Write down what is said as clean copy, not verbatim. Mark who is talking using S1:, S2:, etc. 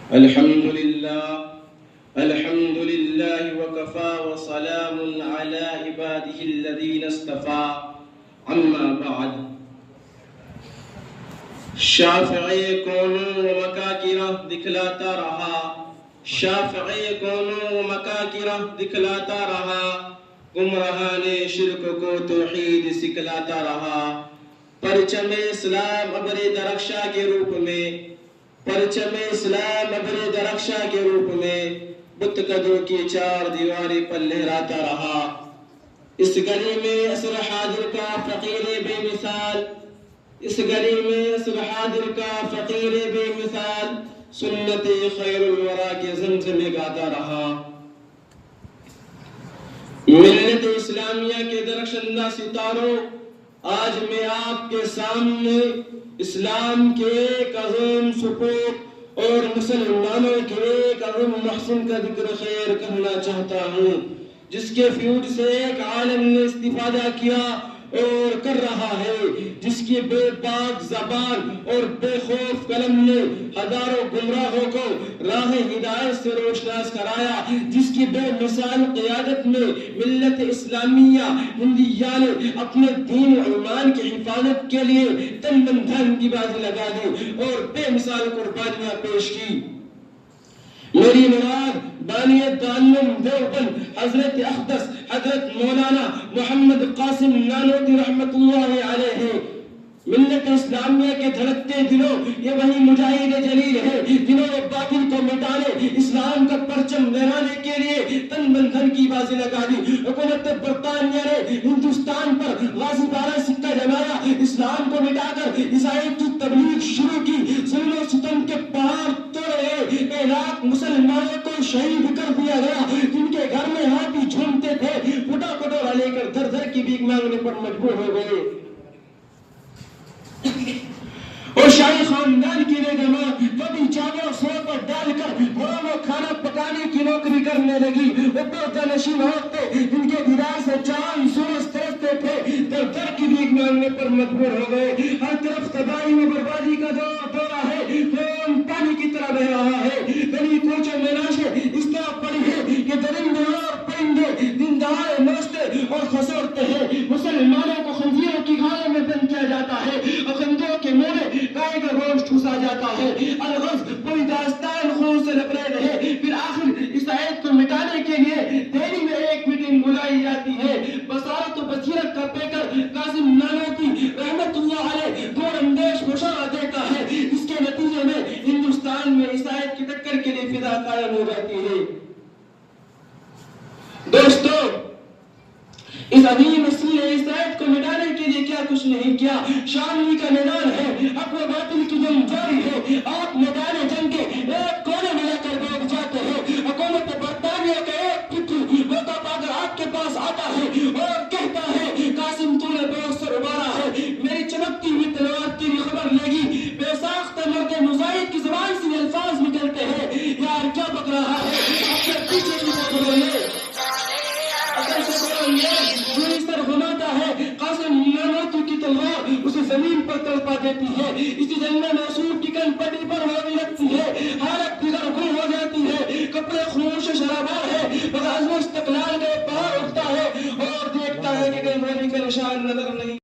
S1: الحمد لله وكفى وسلام على عباده الذين اصطفى اما بعد شافعی کونوں و مکاکرہ دکھلاتا رہا، شافعی کونوں و مکاکرہ دکھلاتا رہا، گمراہان شرک کو توحید سکھلاتا رہا۔ پرچم اسلام ابر درخشاں کے روپ میں، پرچم اسلام ابر درخشاں کے روپ میں بت قدوں کی چار دیواریں پر لہراتا رہا۔ اس گلی میں عصر حاضر کا فقیر بے مثال، اس گلی میں عصر حاضر کا فقیر بے مثال سنت خیر الورا کے زمزمے گاتا رہا۔ ملت اسلامیہ کے درخشندہ ستاروں، آج میں آپ کے سامنے اسلام کے ایک عظیم سپوت اور مسلمانوں کے ایک عظیم محسن کا ذکر خیر کرنا چاہتا ہوں، جس کے فیوڈ سے ایک عالم نے استفادہ کیا اور کر رہا ہے، جس کی بے باک زبان اور بے خوف قلم نے ہزاروں گمراہوں کو راہ ہدایت سے روشناس کرایا، جس کی بے مثال قیادت میں ملت اسلامیہ ہندیہ نے اپنے دین و ایمان کی حفاظت کے لیے تن من دھن کی بازی لگا دی اور بے مثال قربانیاں پیش کی۔ میری مراد بانی تعلم دیوبند حضرت اقدس حضرت مولانا محمد قاسم نانوتوی رحمت اللہ علیہ، ملت اسلامیہ کے دھڑکتے دلوں یہ وہی مجاہد جلیل ہے جنہوں نے باطل کو مٹانے، اسلام کا پرچم لہرانے کے لیے تن من دھن کی بازی لگا دی۔ حکومت برطانیہ نے ہندوستان پر غازیانہ سکہ جمایا، اسلام کو مٹا کر عیسائیت کی تبلیغ شروع کی، ظلم و ستم کے پہاڑ توڑے، 1 لاکھ مسلمانوں کو شہید کر دیا گیا، جن کے گھر میں ہاتھی جھومتے تھے پھٹا کٹورا لے کر دھر دھر کی بھیک مانگنے پر مجبور ہو گئے۔ اور شاہی خاندان کی بیگماں کبھی چاول سور پر ڈال کر گھروں میں کھانا پکانے کی نوکری کرنے لگی۔ وہ پردہ نشین عورتیں جن کے دیدار سے چاند سورج ترستے تھے در در کی بھیک مانگنے پر مجبور ہو گئے۔ ہر طرف تباہی و بربادی کا دورہ ہے، خون پانی کی طرح بہ رہا ہے۔ گلی کوچوں میں لاشیں اس طرح پڑی ہے کہ درندے اور پرندے دن دہاڑے نوچتے اور خسورتے ہیں۔ مسلمانوں کو خنزیروں کی گھاڑوں میں بند کیا جاتا ہے اور خنزیروں کے منہ میں گائے کا گوشت ٹھوسا جاتا ہے۔ الغرض پوری داستان خون سے لبریز ہے۔ پھر آخر عیسائیت کو مٹانے کے لیے دہلی میں ایک میٹنگ بلائی جاتی ہے۔ بصارت و بصیرت کا پیکر قاسم نانوتوی رحمت اللہ علیہ دور اندیش مشورہ دیتا ہے، جس کے نتیجے میں ہندوستان میں عیسائیت کی ٹکر کے لیے فضا قائم ہو جاتی ہے۔ دوستو، اس عظیم اصل نے عیسائیت کو مٹانے کے لیے کیا کچھ نہیں کیا۔ شاملی کا میدان ہے، حق و باطل کی جنگ جاری ہے، آپ میدان جنگ کے ایک کونے میں جا کر بیٹھ جاتے ہیں۔ حکومت برطانیہ کا ایک پتھر موقع پا کر آپ کے پاس آتا ہے اور کہتا ہے قاسم تو نے بے اثر ابھارا ہے، میری چمکتی ہوئی تلوار تیری خبر لے گی۔ بے ساختہ مرد مزاحد کی زبان سے الفاظ نکلتے ہیں، یار کیا بک رہا ہے، اپنے پیچھے کی بولو یہ سر گھماتا ہے۔ قاسم نانوتوی کی تلوار اسے زمین پر تڑپا دیتی ہے، اسی جنگ میں محسوب کی کن پٹی پر ہونے لگتی ہے۔ حالت